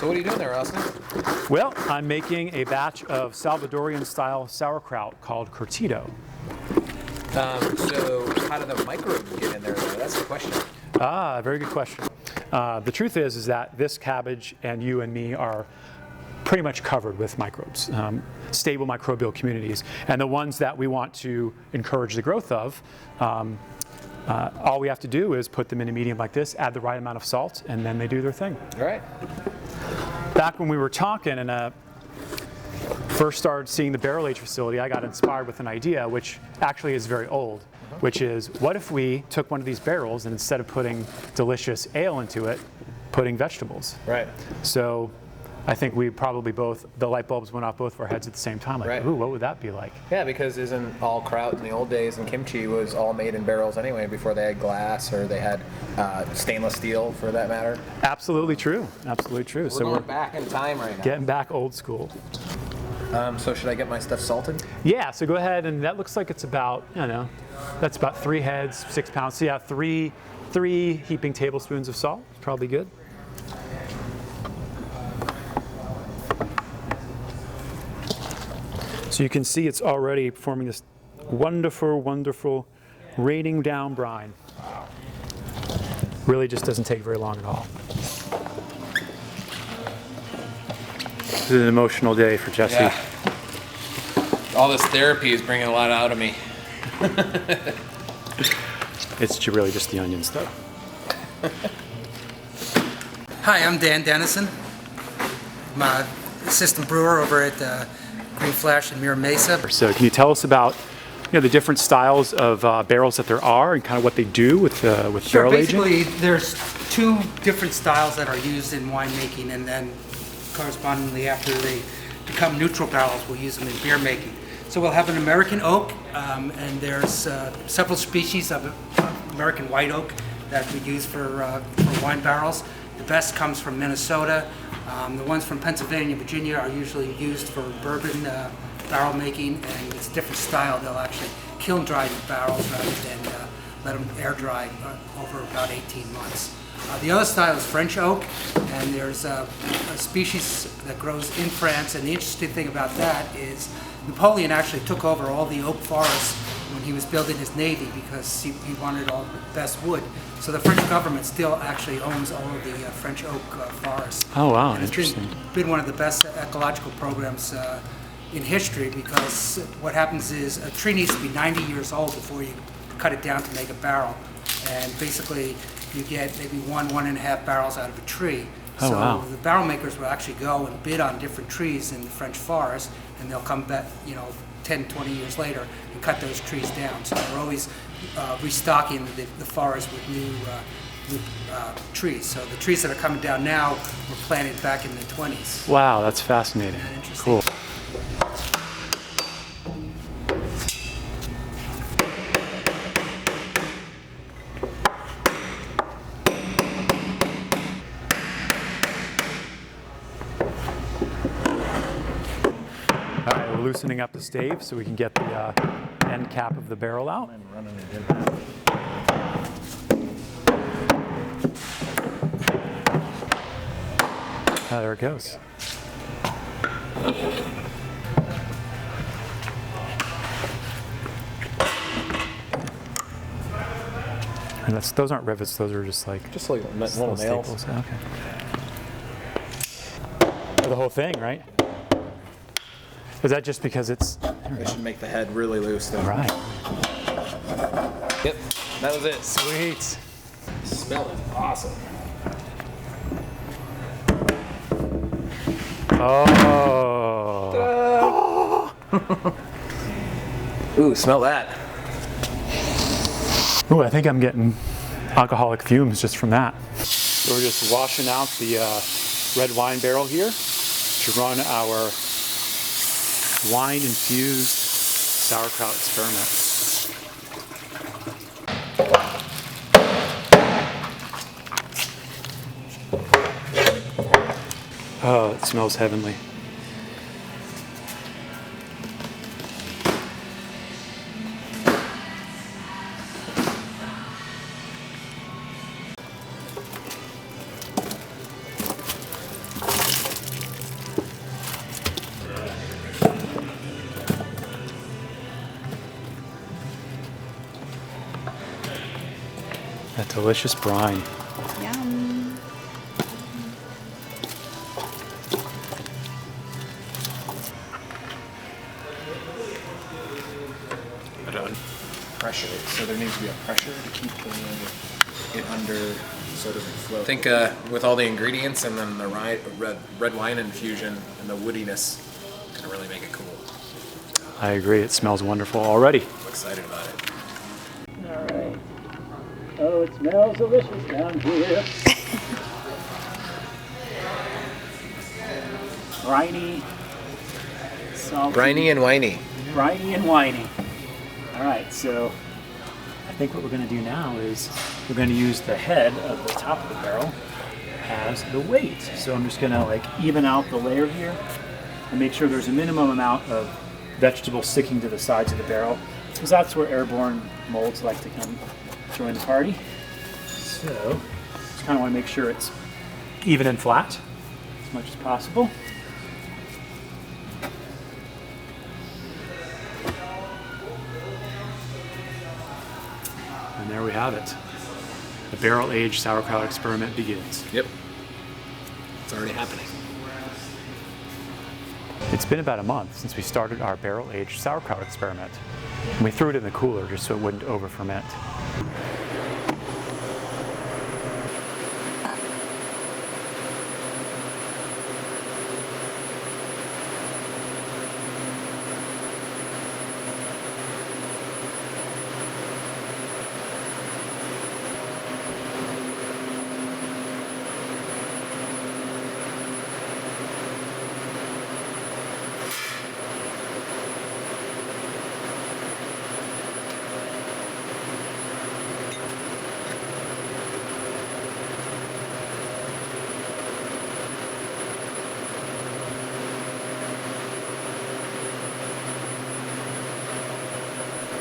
So what are you doing there, Austin? Well, I'm making a batch of Salvadorian-style sauerkraut called curtido. So how do the microbes get in there, though? That's the question. Ah, very good question. The truth is that this cabbage and you and me are pretty much covered with microbes, stable microbial communities. And the ones that we want to encourage the growth of, all we have to do is put them in a medium like this, add the right amount of salt, and then they do their thing. All right. Back when we were talking and first started seeing the barrel age facility, I got inspired with an idea, which actually is very old, which is, what if we took one of these barrels and instead of putting delicious ale into it, putting vegetables? Right. So I think we probably both, the light bulbs went off both of our heads at the same time. Like, Right. Ooh, what would that be like? Yeah, because isn't all kraut in the old days and kimchi was all made in barrels anyway before they had glass or they had stainless steel for that matter? Absolutely true. Absolutely true. We're going back in time right now. Getting back old school. So should I get my stuff salted? Yeah, so go ahead, and that looks like it's about, that's about 3 heads, 6 pounds. So yeah, three heaping tablespoons of salt, probably good. So you can see it's already forming this wonderful, wonderful raining down brine. Really just doesn't take very long at all. This is an emotional day for Jesse. Yeah. All this therapy is bringing a lot out of me. It's really just the onions, though. Hi, I'm Dan Dennison. I'm an assistant brewer over at Green Flash in Mira Mesa. So can you tell us about the different styles of barrels that there are and kind of what they do with Sure, barrel aging? basically there's 2 different styles that are used in winemaking, and then correspondingly after they become neutral barrels, we'll use them in beer making. So we'll have an American oak, and there's several species of American white oak that we use for wine barrels. The best comes from Minnesota. The ones from Pennsylvania and Virginia are usually used for bourbon barrel making, and it's a different style. They'll actually kiln dry the barrels rather than let them air dry over about 18 months. The other style is French oak, and there's a species that grows in France, and the interesting thing about that is Napoleon actually took over all the oak forests when he was building his navy because he wanted all the best wood. So the French government still actually owns all of the French oak forests. Oh wow, and interesting. It's been one of the best ecological programs in history, because what happens is a tree needs to be 90 years old before you cut it down to make a barrel. And basically you get maybe 1.5 barrels out of a tree. Oh, so wow. the barrel makers will actually go and bid on different trees in the French forest, and they'll come back 10, 20 years later and cut those trees down. So we're always restocking the forest with new trees. So the trees that are coming down now were planted back in the 20s. Wow, that's fascinating. Interesting. Cool. All right, we're loosening up the stave so we can get the end cap of the barrel out. There it goes. And those aren't rivets; those are just like little nails. staples. Okay. For the whole thing, right? Is that just because it's? They should make the head really loose though. All right. Yep, that was it. Sweet. Smell it. Awesome. Oh. Ooh, smell that. Ooh, I think I'm getting alcoholic fumes just from that. So we're just washing out the red wine barrel here to run our wine-infused sauerkraut experiment. Oh, it smells heavenly. delicious brine. Yum. Pressure, so there needs to be a pressure to keep it under so it doesn't flow. I think with all the ingredients and then the red wine infusion and the woodiness, it's gonna really make it cool. I agree, it smells wonderful already. I'm excited about it. All right. Oh, it smells delicious down here. Briny, salty. Briny and whiny. Briny and whiny. All right, so I think what we're going to do now is we're going to use the head of the top of the barrel as the weight. So I'm just going to like even out the layer here and make sure there's a minimum amount of vegetables sticking to the sides of the barrel, because that's where airborne molds like to come join the party. So just kind of want to make sure it's even and flat as much as possible. And there we have it. The barrel-aged sauerkraut experiment begins. Yep. It's already happening. It's been about a month since we started our barrel-aged sauerkraut experiment. And we threw it in the cooler just so it wouldn't over-ferment.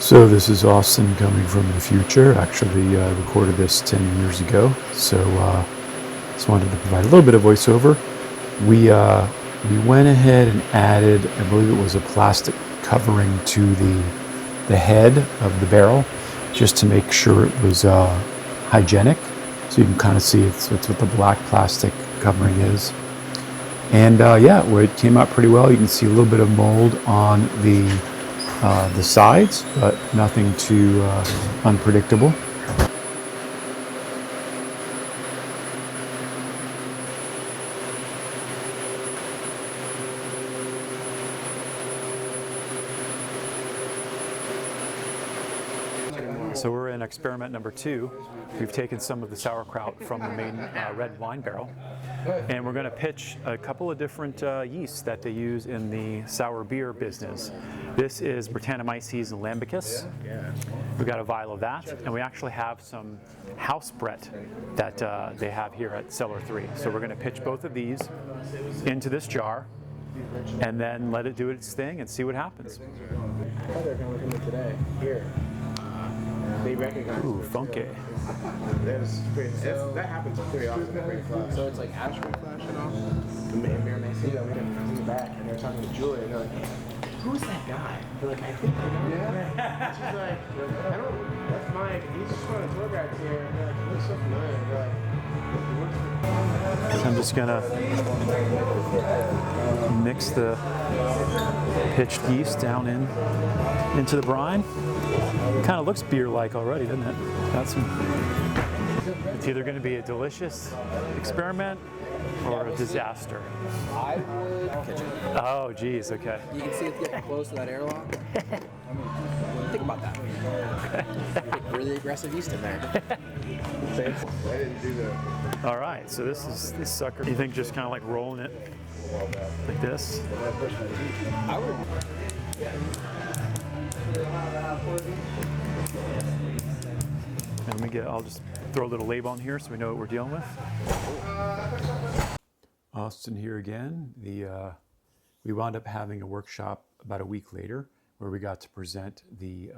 So this is Austin coming from the future. Actually, I recorded this 10 years ago, so just wanted to provide a little bit of voiceover. We went ahead and added, I believe it was a plastic covering to the head of the barrel, just to make sure it was hygienic. So you can kind of see it's what the black plastic covering is. And yeah, it came out pretty well. You can see a little bit of mold on the sides, but nothing too unpredictable. So we're in experiment number 2. We've taken some of the sauerkraut from the main red wine barrel, and we're going to pitch a couple of different yeasts that they use in the sour beer business. This is Brettanomyces and 𝐏𝐴𝐿ambicus. We've got a vial of that, and we actually have some house Brett that they have here at Cellar 3. So we're going to pitch both of these into this jar, and then let it do its thing and see what happens. They're going to come today. Here. They recognize. Ooh, funky. That happens pretty often at Green Flash. So it's like Green Flash and all. The main bear may see them in the back, and they're talking to Julia, and they're like, "Who's that guy?" They're like, "I think I know." Yeah. She's like, "I don't. That's Mike. He's just one of the tour guides here." And they're like, "He looks so familiar." They're like, I'm just gonna mix the pitched yeast down into the brine. It kind of looks beer-like already, doesn't it? It's either going to be a delicious experiment or a disaster. I would kitchen. Oh, geez, okay. You can see it's getting close to that airlock. Think about that. Really aggressive yeast in there. I didn't do that. All right, so this sucker. You think just kind of like rolling it like this? I would. And I'll just throw a little label on here so we know what we're dealing with. Austin here again. We wound up having a workshop about a week later where we got to present the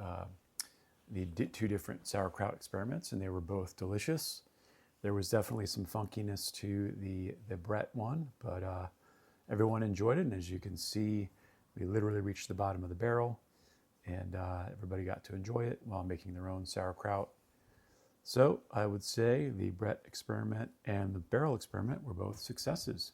2 different sauerkraut experiments, and they were both delicious. There was definitely some funkiness to the Brett one, but everyone enjoyed it, and as you can see, we literally reached the bottom of the barrel, and everybody got to enjoy it while making their own sauerkraut. So I would say the Brett experiment and the barrel experiment were both successes.